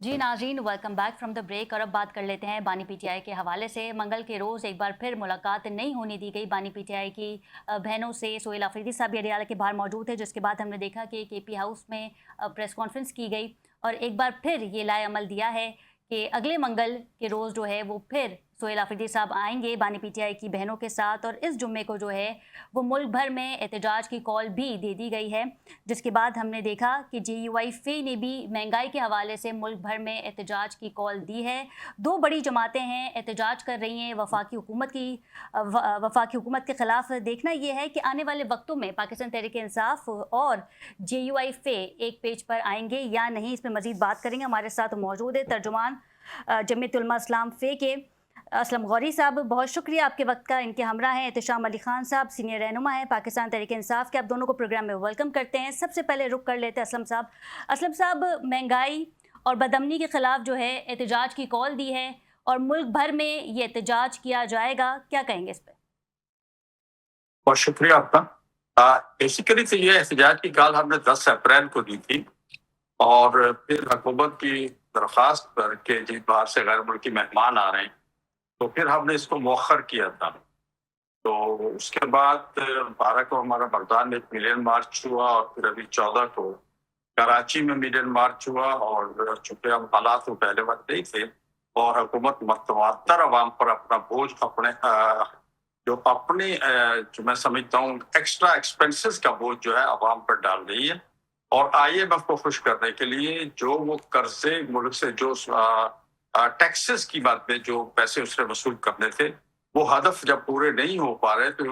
जी नाज़रीन, welcome back from the break. और अब बात कर लेते हैं बानी पीटीआई के हवाले से। मंगल के रोज़ एक बार फिर मुलाकात नहीं होने दी गई बानी पीटीआई की बहनों से। सोहेल आफरीदी साहब भी अडियाला के बाहर मौजूद थे, जिसके बाद हमने देखा कि केपी हाउस में प्रेस कॉन्फ्रेंस की गई और एक बार फिर ये लाए अमल दिया है कि अगले मंगल के रोज़ जो है वो फिर सोहेल आफरीदी साहब आएंगे बानी पीटीआई की बहनों के साथ। और इस जुम्मे को जो है वो मुल्क भर में एहतजाज की कॉल भी दे दी गई है, जिसके बाद हमने देखा कि JUI-FE ने भी महंगाई के हवाले से मुल्क भर में एहतजाज की कॉल दी है। दो बड़ी जमातें हैं, एहतजाज कर रही हैं वफाकी हुकूमत के ख़िलाफ़। देखना ये है कि आने वाले वक्तों में पाकिस्तान तहरीक-ए-इंसाफ और JUI-FE एक पेज पर आएंगे या नहीं, इस पर मज़ीद बात करेंगे। हमारे साथ मौजूद है तर्जुमान जमीयत उलमा इस्लाम फ़े के असलम गौरी साहब। बहुत शुक्रिया आपके वक्त का। इनके हमरा हैं एहतशाम अली खान साहब, सीनियर रहनुमा हैं पाकिस्तान तहरीक इंसाफ के। आप दोनों को प्रोग्राम में वेलकम करते हैं। सबसे पहले रुक कर लेते हैं असलम साहब। असलम साहब, महंगाई और बदअमनी के ख़िलाफ़ जो है एहतजाज की कॉल दी है और मुल्क भर में ये एहतजाज किया जाएगा, क्या कहेंगे इस पर? बहुत शुक्रिया आपका। बेसिकली तो ये एहतजाज की कॉल हमने 10 अप्रैल को दी थी और फिर हुकूमत की दरख्वास्त पर के जी बाहर से गैर मुल्की मेहमान आ रहे हैं, तो फिर हमने इसको मौखर किया था। तो उसके बाद 12 को हमारा बगदाद में एक मिलियन मार्च हुआ और फिर अभी 14 को कराची में मिलियन मार्च हुआ। और चूंकि हम हालात तो पहले वक्त नहीं थे और हुकूमत मतवातर अवाम पर अपना बोझ जो मैं समझता हूँ एक्स्ट्रा एक्सपेंसेस का बोझ जो है अवाम पर डाल रही है। और IMF को खुश करने के लिए जो वो कर्जे मुल्क से जो टैक्सेस की बात में जो पैसे उसने वसूल करने थे, वो हदफ जब पूरे नहीं हो पा रहे तो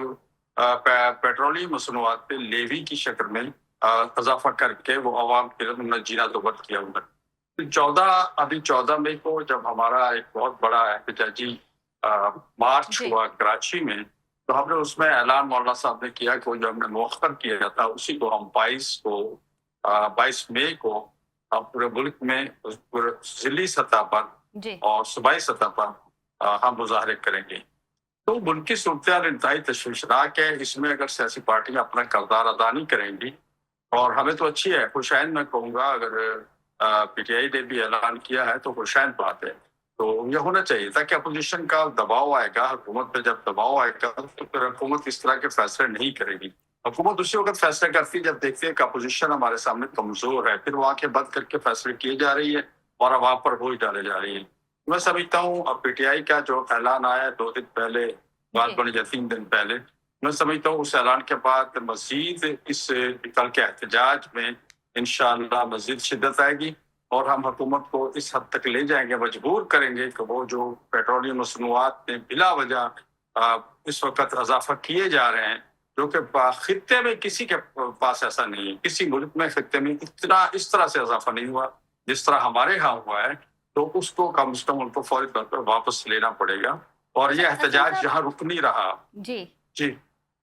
पेट्रोलियम मसनूआत पे लेवी की शक्ल में इजाफा करके वो अवाम के लिए उन्होंने जीना दोबद किया उन्होंने। 14 मई को जब हमारा एक बहुत बड़ा एहतजाजी मार्च जी हुआ कराची में, तो हमने उसमें ऐलान मौलाना साहब ने किया कि जो हमने मौखर किया था उसी को हम 22 मई को हम पूरे मुल्क में पूरे जिली सतह पर जी और सूबाई सतह पर हम मुजाहरे करेंगे। तो मुल्क की सूरत इंतहाई तशवीशनाक है। इसमें अगर सियासी पार्टियां अपना किरदार अदा नहीं करेंगी, और हमें तो अच्छी है, खुशैन मैं कहूँगा, अगर PTI ने भी ऐलान किया है तो खुशैन बात है। तो ये होना चाहिए ताकि अपोजिशन का दबाव आएगा, हुकूमत पे जब दबाव आएगा तो फिर हुकूमत इस तरह के फैसले नहीं करेगी। हुकूमत उसी वक्त फैसले करती है जब देखती है कि अपोजिशन हमारे सामने कमजोर है, फिर वो आंखें बंद करके फैसले किए जा रही है और अवाम पर बोझ डाले जा रही है। मैं समझता हूँ अब PTI का जो ऐलान आया 2 दिन पहले, बात जी बनी 3 दिन पहले, मैं समझता हूँ उस ऐलान के बाद मजीद इस कल के एहतजाज में इंशाअल्लाह मजीद शिद्दत आएगी और हम हुकूमत को इस हद तक ले जाएंगे, मजबूर करेंगे कि वो जो पेट्रोलियम मसनूआत में बिला वजह इस वक्त इजाफा किए जा रहे हैं, जो कि खित्ते में किसी के पास ऐसा नहीं है, किसी मुल्क में खित्ते में इतना इस तरह से इजाफा नहीं हुआ जिस तरह हमारे यहाँ हुआ है। तो उसको कम से कम उनको फौरी तौर पर वापस लेना पड़ेगा और ये अच्छा असलम एहतजाज साहब। यहाँ रुक नहीं रहा। जी, जी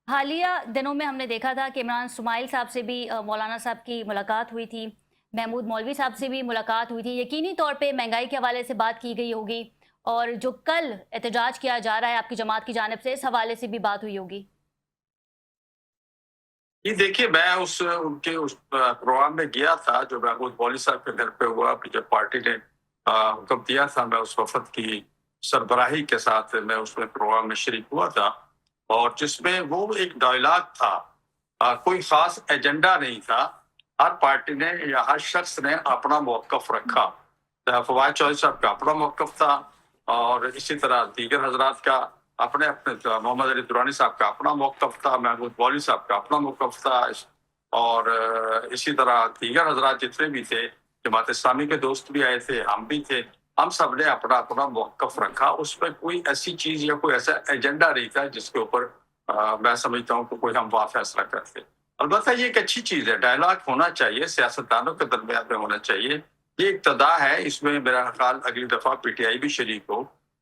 हालिया दिनों में हमने देखा था कि इमरान सुमाइल साहब से भी मौलाना साहब की मुलाकात हुई थी, महमूद मौलवी साहब से भी मुलाकात हुई थी। यकीनी तौर पे महंगाई के हवाले से बात की गई होगी और जो कल एहतजाज किया जा रहा है आपकी जमात की जानिब से, इस हवाले से भी बात हुई होगी। ये देखिए, मैं उनके उस प्रोग्राम में गया था जो महमूद मौलवी साहब के घर पे हुआ। जब पार्टी ने हुक्म दिया था, मैं उस वफद की सरबराही के साथ मैं उसमें प्रोग्राम में शरीक हुआ था और जिसमें वो एक डायलॉग था, कोई खास एजेंडा नहीं था। हर पार्टी ने या हर शख्स ने अपना मौकफ रखा। फवाद चौधरी साहब का अपना मौकफ था और इसी तरह दीगर हजरात का अपने अपने मोहम्मद अली दुरानी साहब का अपना मौकफ था, महमूद मौलवी साहब का अपना मौकफ था और इसी तरह दीगर हजरात जितने भी थे, जमात इस्लामी के दोस्त भी आए थे, हम भी थे, हम सब ने अपना अपना मौकफ रखा। उसमें कोई ऐसी चीज या कोई ऐसा एजेंडा नहीं था जिसके ऊपर मैं समझता हूँ कि कोई हम वाह फैसला करते। अलबत्ता ये एक अच्छी चीज है, डायलॉग होना चाहिए, सियासतदानों के दरमियान में होना चाहिए। ये इब्तदा है, इसमें मेरा ख्याल अगली दफा PTI भी शरीक हो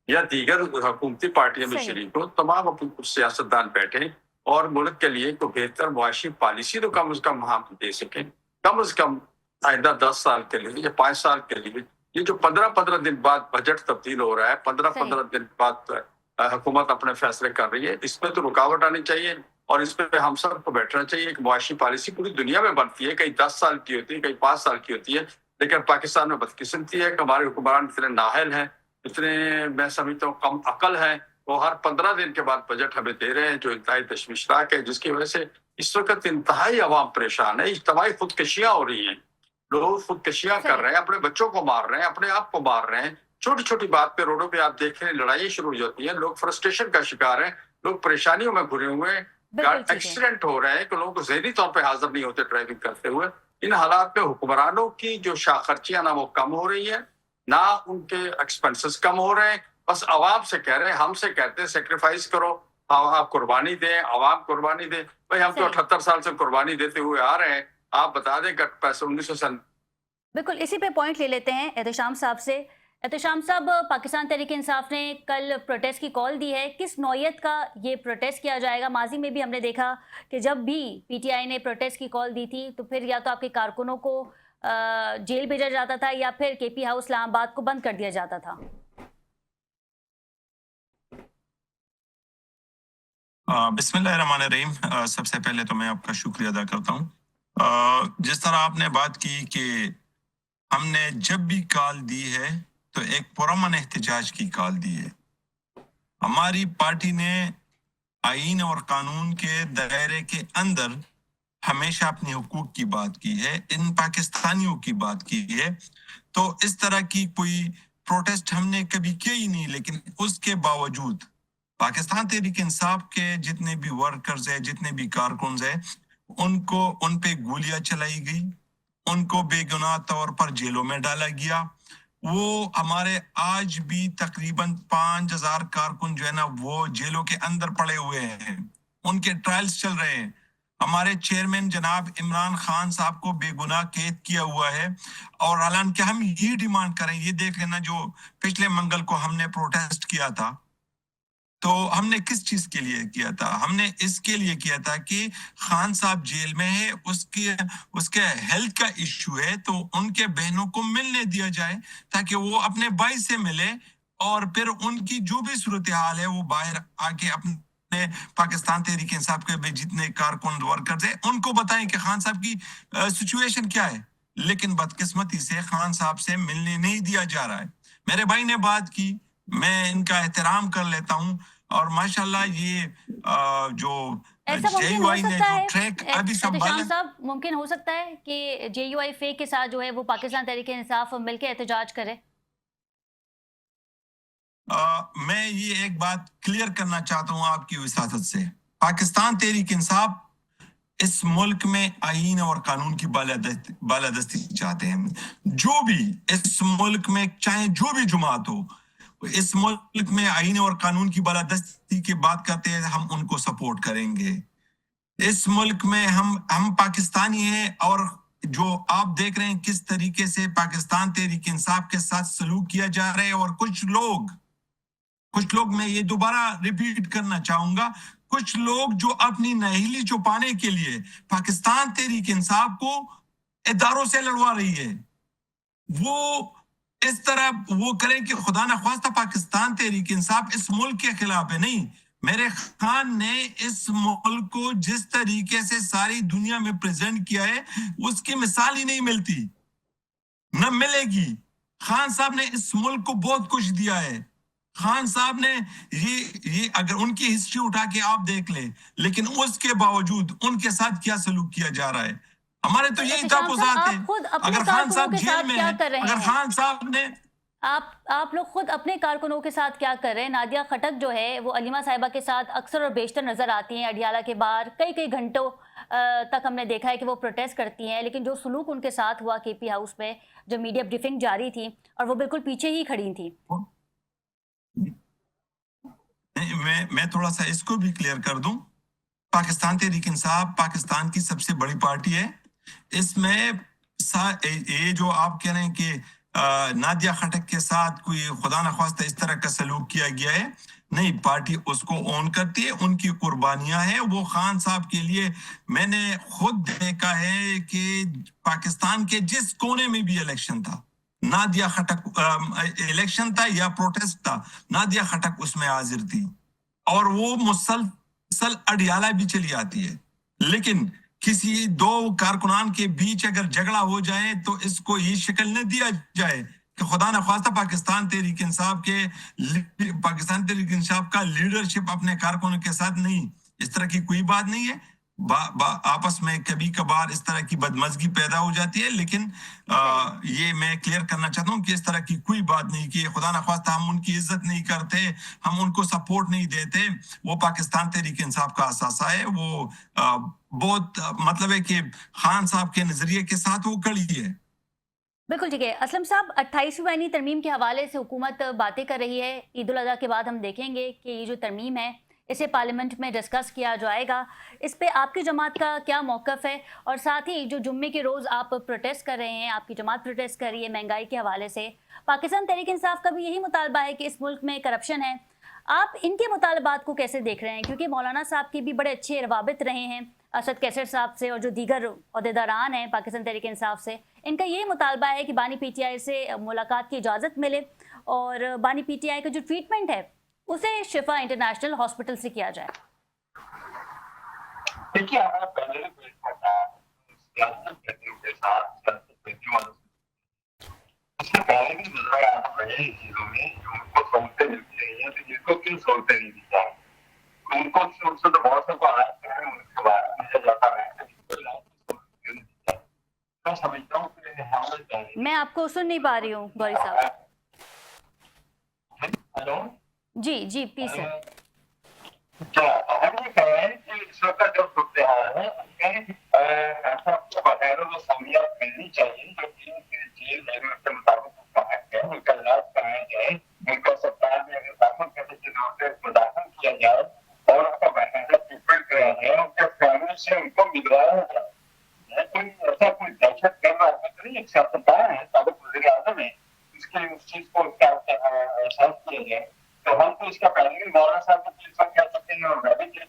या दीगर हुकूमती पार्टियां में सही। शरीक हो, तमाम अपने सियासतदान बैठे और मुल्क के लिए कोई बेहतर मुआशी पॉलिसी तो कम अज कम हम दे सकें। कम अज कम आइंदा 10 साल के लिए या 5 साल के लिए ये जो 15-15 दिन बाद बजट तब्दील हो रहा है, 15-15 सही। दिन बाद हुकूमत अपने फैसले कर रही है, इसमें तो रुकावट आनी चाहिए और इस पे हम सबको बैठना चाहिए। एक मुआशी पॉलिसी पूरी दुनिया में बनती है, कहीं 10 साल की होती है, कहीं 5 साल की होती है। لیکن پاکستان میں بدقسمتی ہے کہ ہمارے حکمران اتنے نااہل ہیں، اتنے میں سمجھتا ہوں کم عقل ہیں، وہ ہر 15 دن کے بعد بجٹ ہمیں دے رہے ہیں جو انتہائی تشویشناک ہے، جس کی وجہ سے اس وقت انتہائی عوام پریشان ہے، اجتماعی خودکشیاں ہو رہی ہیں، لوگ خودکشیاں کر رہے ہیں، اپنے بچوں کو مار رہے ہیں، اپنے آپ کو مار رہے ہیں، چھوٹی چھوٹی بات پہ روڈوں پہ آپ دیکھ رہے ہیں لڑائیں شروع ہو جاتی ہیں، لوگ فرسٹریشن کا شکار ہیں، لوگ پریشانیوں میں گھرے ہوئے ہیں، بالکل ٹھیک ہے ایکسیڈنٹ ہو رہے ہیں کہ لوگ ذہنی طور پہ حاضر نہیں ہوتے ڈرائیونگ کرتے ہوئے۔ ان حالات میں حکمرانوں کی جو خرچیاں نہ وہ کم ہو رہی ہیں، نہ ان کے ایکسپنسز کم ہو رہے ہیں، بس عوام سے کہہ رہے ہیں، ہم سے کہتے ہیں سیکریفائز کرو، آپ قربانی دیں، عوام قربانی دیں۔ بھائی ہم تو صحیح 78 سال سے قربانی دیتے ہوئے آ رہے ہیں، آپ بتا دیں کہ 1997 بالکل اسی پہ پوائنٹ لے لیتے ہیں احتشام صاحب سے۔ احتشام صاحب، پاکستان تحریک انصاف نے کل پروٹیسٹ کی کال دی ہے، کس نوعیت کا یہ پروٹیسٹ کیا جائے گا؟ ماضی میں بھی ہم نے دیکھا کہ جب بھی پی ٹی آئی نے پروٹیسٹ کی کال دی تھی تو پھر یا تو آپ کے کارکنوں کو جیل بھیجا جاتا تھا یا پھر کے پی ہاؤس اسلام آباد کو بند کر دیا جاتا تھا۔ بسم اللہ الرحمن الرحیم۔ سب سے پہلے تو میں آپ کا شکریہ ادا کرتا ہوں۔ جس طرح آپ نے بات کی کہ ہم نے جب بھی کال دی ہے تو ایک پرامن احتجاج کی کال دی ہے۔ ہماری پارٹی نے آئین اور قانون کے دائرے کے اندر ہمیشہ اپنے حقوق کی بات کی ہے، ان پاکستانیوں کی بات کی ہے، تو اس طرح کی کوئی پروٹیسٹ ہم نے کبھی کیا ہی نہیں، لیکن اس کے باوجود پاکستان تحریک انصاف کے جتنے بھی ورکرز ہیں، جتنے بھی کارکنز ہیں، ان پہ گولیاں چلائی گئی، ان کو بے گناہ طور پر جیلوں میں ڈالا گیا۔ وہ ہمارے آج بھی تقریباً 5000 کارکن جو ہے نا وہ جیلوں کے اندر پڑے ہوئے ہیں، ان کے ٹرائلز چل رہے ہیں۔ ہمارے چیئرمین جناب عمران خان صاحب کو بے گناہ قید کیا ہوا ہے، اور حالانکہ ہم یہ ڈیمانڈ کریں، یہ دیکھ لینا جو پچھلے منگل کو ہم نے پروٹیسٹ کیا تھا، تو ہم نے کس چیز کے لیے کیا تھا؟ ہم نے اس کے لیے کیا تھا کہ خان صاحب جیل میں ہے، اس کے ہیلتھ کا ایشو ہے، تو ان کے بہنوں کو ملنے دیا جائے تاکہ وہ اپنے بھائی سے ملے، اور پھر ان کی جو بھی صورتحال ہے وہ باہر آ کے اپنے پاکستان تحریک انصاف کے بھی جتنے کارکن ورکرز ہیں ان کو بتائیں کہ خان صاحب کی سچویشن کیا ہے۔ لیکن بدقسمتی سے خان صاحب سے ملنے نہیں دیا جا رہا ہے۔ میرے بھائی نے بات کی، میں ان کا احترام کر لیتا ہوں، اور ماشاءاللہ یہ جو ایسا جے ممکن یو ہو آئی نے سکتا جو ہے ٹریک ابھی سنبھالا، احتشام صاحب، ممکن ہو سکتا ہے کہ جے یو آئی فیک کے ساتھ جو ہے وہ پاکستان تحریک انصاف مل کے احتجاج کرے؟ میں یہ ایک بات کلیئر کرنا چاہتا ہوں آپ کی وساطت سے، پاکستان تحریک انصاف اس ملک میں آئین اور قانون کی بالادستی چاہتے ہیں۔ جو بھی اس ملک میں چاہے جو بھی جماعت ہو، اس ملک میں آئین اور قانون کی بالادستی کی بات کرتے ہیں، ہم ان کو سپورٹ کریں گے۔ اس ملک میں ہم پاکستانی ہیں، اور جو آپ دیکھ رہے ہیں کس طریقے سے پاکستان تحریک انصاف کے ساتھ سلوک کیا جا رہا ہے، اور کچھ لوگ میں یہ دوبارہ ریپیٹ کرنا چاہوں گا، کچھ لوگ جو اپنی نااہلی چھپانے کے لیے پاکستان تحریک انصاف کو اداروں سے لڑوا رہی ہے، وہ اس طرح وہ کریں کہ خدا نخواستہ پاکستان تحریک انصاف اس ملک کے خلاف ہے۔ نہیں، میرے خان نے اس ملک کو جس طریقے سے ساری دنیا میں پریزنٹ کیا ہے اس کی مثال ہی نہیں ملتی، نہ ملے گی۔ خان صاحب نے اس ملک کو بہت کچھ دیا ہے۔ خان صاحب نے یہ اگر ان کی ہسٹری اٹھا کے آپ دیکھ لیں، لیکن اس کے باوجود ان کے ساتھ کیا سلوک کیا جا رہا ہے، ہمارے تو یہی تحفظات ہیں۔ آپ خود اپنے اگر خان کارکنوں صاحب کے جیل ساتھ میں کیا ہیں، کر رہے اگر ہیں؟ خان صاحب نے آپ لوگ خود اپنے کارکنوں کے ساتھ کیا کر رہے ہیں؟ نادیہ خٹک جو ہے وہ علیمہ صاحبہ کے ساتھ اکثر اور بیشتر نظر آتی ہیں اڈیالہ کے باہر، کئی گھنٹوں تک ہم نے دیکھا ہے کہ وہ پروٹیسٹ کرتی ہیں، لیکن جو سلوک ان کے ساتھ ہوا کے پی ہاؤس میں جو میڈیا بریفنگ جاری تھی، اور وہ بالکل پیچھے ہی کھڑی تھی۔ میں تھوڑا سا اس کو بھی کلیئر کر دوں، پاکستان تحریک انصاف پاکستان کی سب سے بڑی پارٹی ہے۔ اس میں یہ جو آپ کہہ رہے ہیں کہ نادیہ خٹک کے ساتھ کوئی خدا نخواستہ اس طرح کا سلوک کیا گیا ہے، نہیں، پارٹی اس کو اون کرتی ہے، ان کی قربانیاں ہیں۔ وہ خان صاحب کے لیے میں نے خود دیکھا ہے کہ پاکستان کے جس کونے میں بھی الیکشن تھا، نادیہ خٹک الیکشن تھا یا پروٹیسٹ تھا، نادیہ خٹک اس میں حاضر تھی، اور وہ مسلسل اڈیالہ بھی چلی آتی ہے۔ لیکن किसी दो कारकुनान के बीच अगर झगड़ा हो जाए तो इसको ये शक्ल न दिया जाए कि खुदा न खास्ता पाकिस्तान तहरीक इंसाफ का लीडरशिप अपने कारकुनों के साथ नहीं, इस तरह की कोई बात नहीं है। आपस में कभी कभार इस तरह की बदमजगी पैदा हो जाती है, लेकिन ये मैं क्लियर करना चाहता हूँ कि इस तरह की कोई बात नहीं कि खुदा न खास्ता हम उनकी इज्जत नहीं करते, हम उनको सपोर्ट नहीं देते। वो पाकिस्तान तहरीक इंसाफ का असासा है, वो बहुत मतलब है कि खान साहब के नजरिए के साथ वो खड़ी है। बिल्कुल ठीक है। असलम साहब, 28वीं आईनी तरमीम के हवाले से हुकूमत बातें कर रही है। ईद उल अज़हा के बाद हम देखेंगे कि ये जो तरमीम है इसे पार्लियामेंट में डिस्कस किया जाएगा। इस पे आपकी जमात का क्या मौक़िफ़ है? और साथ ही जो जुम्मे के रोज़ आप प्रोटेस्ट कर रहे हैं, आपकी जमात प्रोटेस्ट कर रही है महंगाई के हवाले से, पाकिस्तान तहरीक इंसाफ का भी यही मुतालबा है कि इस मुल्क में करप्शन है। आप इनके मुतालबात को कैसे देख रहे हैं? क्योंकि मौलाना साहब के भी बड़े अच्छे रवाबित रहे हैं असद कैसर साहब से, और जो दीगर अहदेदारान हैं पाकिस्तान तहरीक इंसाफ से, इनका यही मुतालबा है कि बानी पीटीआई से मुलाकात की इजाज़त मिले और बानी पीटीआई का जो ट्रीटमेंट है उसे शिफा इंटरनेशनल हॉस्पिटल से किया जाए। देखिए, हमारा पहले भी पेश करना है के साथ उससे पहले भी नजर आ रहे हैं चीजों में जो उनको सहूलतें मिलती रही हैं, तो जिनको क्यों सहूलतें नहीं दी जाए, उनको उनसे तो बहुत सबको आया करें, उनके बारे में मुझे जाता है मैं समझता हूँ कि मैं आपको सुन नहीं पा रही हूँ गौरी साहब। हेलो जी जी प्लीज सर। क्या हम ये कह रहे हैं कि इस वक्त जो सूरत हाल है उसमें ऐसा बगैर तो सहूलियत मिलनी चाहिए जो जेल जरूरत के मुताबिक है, उनका इलाज कराया जाए, उनको अस्पताल में अगर दाखिल करने की जरूरत है दाखिल किया जाए और उनका बाकायदा ट्रीटमेंट कराया जाए, उनके फैमिली से उनको मिलवाया जाए। कोई ऐसा कोई दहशत गर्द आदमी नहीं, एक सियासतदान है, साबिक वज़ीर आज़म है, इसके उस चीज को एहसास किया जाए। तो हम तो इसका पहले भी मौलाना साहब को कह सकते हैं और मैं भी कह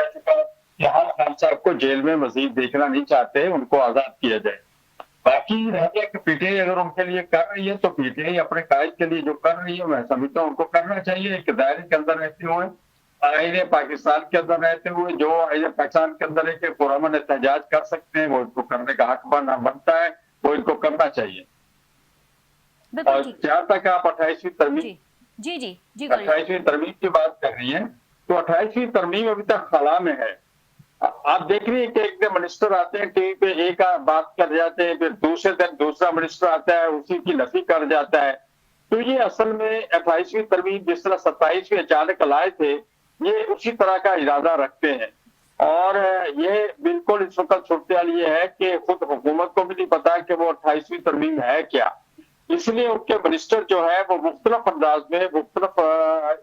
चुका हूँ कि हम खान साहब को जेल में मजीद देखना नहीं चाहते, उनको आजाद किया जाए। बाकी रह गया कि पीटीआई अगर उनके लिए कर रही है तो पीटीआई अपने कायद के लिए जो कर रही है मैं समझता हूँ उनको करना चाहिए। एक दायरे के अंदर रहते हुए, आईने पाकिस्तान के अंदर रहते हुए, जो आईने पाकिस्तान के अंदर है कि पुरअमन एहतजाज कर सकते हैं, वो इनको करने का हक बनता है, वो इनको करना चाहिए। और जहाँ तक आप 28वीं तरमीम जी 28वीं तरमीम की बात कर रही है, तो 28वीं तरमीम अभी तक खला में है। आप देख रही है कि एक दिन मिनिस्टर आते हैं टीवी पे, एक बात कर जाते हैं, फिर दूसरे दिन दूसरा मिनिस्टर आता है उसी की नफी कर जाता है। तो ये असल में 28वीं तरमीम जिस तरह 27वीं अचानक लाए थे, ये उसी तरह का इरादा रखते हैं। और ये बिल्कुल इस वक्त सूरत ये है कि खुद हुकूमत को भी नहीं पता कि वो 28वीं तरमीम है क्या, इसलिए उनके मिनिस्टर जो है वो मुख्तलिफ अंदाज में मुख्तलिफ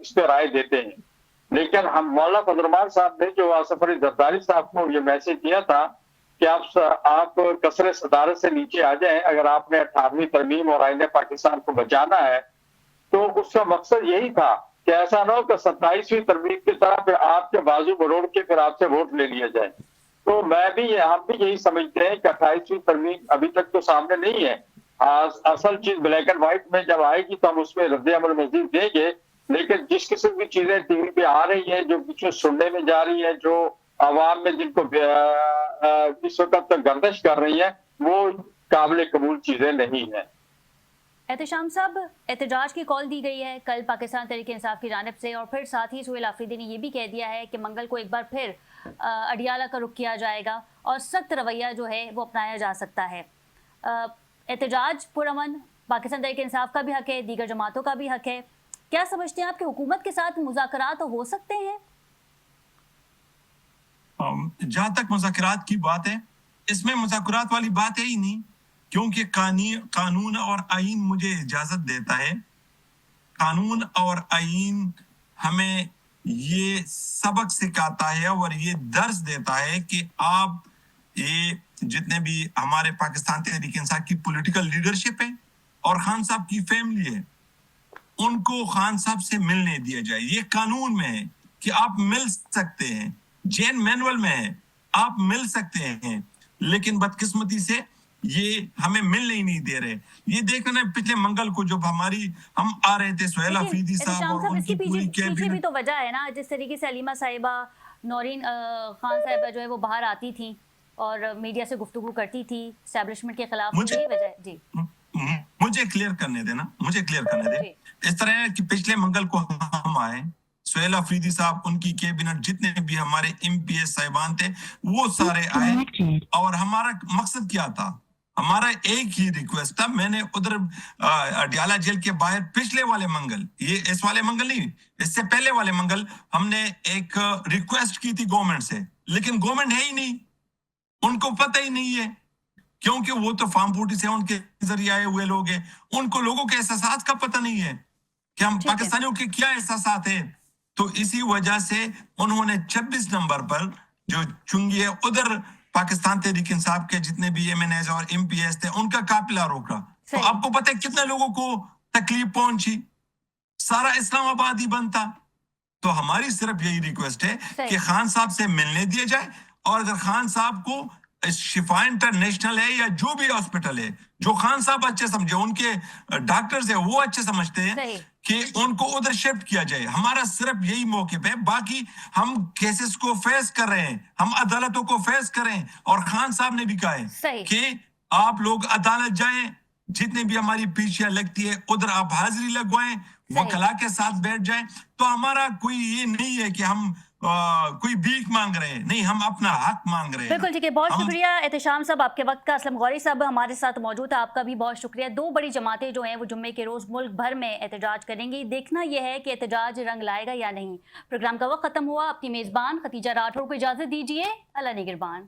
इस पर राय देते हैं। लेकिन हम मौलाना फजल साहब ने जो आसिफ अली जरदारी साहब को ये मैसेज दिया था कि आप कसरे सदारत से नीचे आ जाएं, अगर आपने 18वीं तरमीम और आईने पाकिस्तान को बचाना है, तो उसका मकसद यही था कि ऐसा ना हो कि 27वीं तरमीम की तरह फिर आपके बाजू मरोड़ के फिर आपसे वोट ले लिया जाए। तो हम भी यही समझते हैं कि 28वीं तरमीम अभी तक तो सामने नहीं है। असल चीज ब्लैक एंड व्हाइट में जब आएगी तो हम उसमें रद्द अमल मजीद देंगे, लेकिन जिस किस्म की चीजें टीवी पे आ रही है, जो कुछ सुनने में जा रही है, जो आवाम में जिनको इस वक्त गर्दिश कर रही है, वो काबिल कबूल चीजें नहीं है। एहतशाम साहब, एहतजाज की कॉल दी गई है कल पाकिस्तान तहरीक इंसाफ की जानिब से, और फिर साथ ही सुहेल आफरीदी ने यह भी कह दिया है कि मंगल को एक बार फिर अडियाला का रुख किया जाएगा और सख्त रवैया जो है वो अपनाया जा सकता है। एहतजाज पुरअमन पाकिस्तान तहरीक इंसाफ का भी हक है, दीगर जमातों का भी हक है। क्या समझते हैं आप कि हुकूमत के साथ मुज़ाकरात हो सकते हैं? जहां तक मुज़ाकरात की बात है, इसमें मुज़ाकरात वाली बात है ही नहीं, क्योंकि कानून और आईन मुझे इजाजत देता है। कानून और आईन हमें ये सबक सिखाता है और ये दर्स देता है कि आप ये जितने भी हमारे पाकिस्तान तहरीक इंसाफ की पॉलिटिकल लीडरशिप है और खान साहब की फैमिली है, उनको खान साहब से मिलने दिया जाए। ये कानून में है कि आप मिल सकते हैं, जेन मैनुअल में है आप मिल सकते हैं, लेकिन बदकिस्मती से ये हमें मिलने ही नहीं दे रहे। ये देखना पिछले मंगल को जब हम आ रहे थे सुहेल आफरीदी साहब और उनकी पूरी पीछे भी तो वजह है ना, जिस तरीके से अलीमा साहिबा, नौरीन खान साहिबा जो है वो बाहर आती थी اور میڈیا سے گفتگو کرتی تھی اسٹیبلشمنٹ کے خلاف. مجھے- یہ وجہ جی مجھے کلیئر کرنے دینا، مجھے کلیئر کرنے دے. جی اس طرح ہے کہ پچھلے منگل کو ہم آئے، سہیل افریدی صاحب، ان کی کیبنٹ، جتنے بھی ہمارے MPS صاحبان تھے وہ سارے آئے. اور ہمارا مقصد کیا تھا؟ ہمارا ایک ہی ریکویسٹ تھا. میں نے ادھر اڈیالہ جیل کے باہر پچھلے والے منگل، یہ اس والے منگل نہیں، اس سے پہلے والے منگل، ہم نے ایک ریکویسٹ کی تھی گورنمنٹ سے، لیکن گورنمنٹ ہے ہی نہیں، ان کو پتہ ہی نہیں ہے، کیونکہ وہ تو فارم 40 سے ان کے ذریعے آئے ہوئے لوگ ہیں. ان کو لوگوں کے احساسات کا پتہ نہیں ہے کہ ہم ٹھیک ہے. پاکستانیوں کے کیا احساسات ہیں. تو اسی وجہ سے انہوں نے 26 نمبر پر جو چنگی ہے ادھر پاکستان تحریک انصاف کے جتنے بھی MNAs اور MPS تھے ان کا قافلہ روکا. تو صحیح. آپ کو پتہ ہے کتنے لوگوں کو تکلیف پہنچی؟ سارا اسلام آباد ہی بنتا. تو ہماری صرف یہی ریکویسٹ ہے صحیح. کہ خان صاحب سے ملنے دیا جائے، اور اگر خان صاحب کو شفا انٹرنیشنل ہے یا جو بھی ہاسپٹل ہے، جو خان صاحب اچھے سمجھے، ان کے ڈاکٹرز ہیں وہ اچھے سمجھتے ہیں صحیح. کہ ان کو ادھر شفٹ کیا جائے. ہمارا صرف یہی موقف ہے. باقی ہم کیسز کو فیس کر رہے ہیں، ہم عدالتوں کو فیس کریں، اور خان صاحب نے بھی کہا ہے صحیح. کہ آپ لوگ عدالت جائیں، جتنے بھی ہماری پیشیاں لگتی ہے ادھر آپ حاضری لگوائیں، صحیح. وکلا کے ساتھ بیٹھ جائیں. تو ہمارا کوئی یہ نہیں ہے کہ ہم کوئی بھیک مانگ رہے ہیں، نہیں، ہم اپنا حق مانگ رہے ہیں. بالکل ٹھیک ہے. بہت ہم- شکریہ احتشام صاحب آپ کے وقت کا. اسلم غوری صاحب ہمارے ساتھ موجود ہے، آپ کا بھی بہت شکریہ. 2 بڑی جماعتیں جو ہیں وہ جمعے کے روز ملک بھر میں احتجاج کریں گی. دیکھنا یہ ہے کہ احتجاج رنگ لائے گا یا نہیں. پروگرام کا وقت ختم ہوا. اپنی میزبان ختیجہ راٹھور کو اجازت دیجیے. اللہ نگہبان.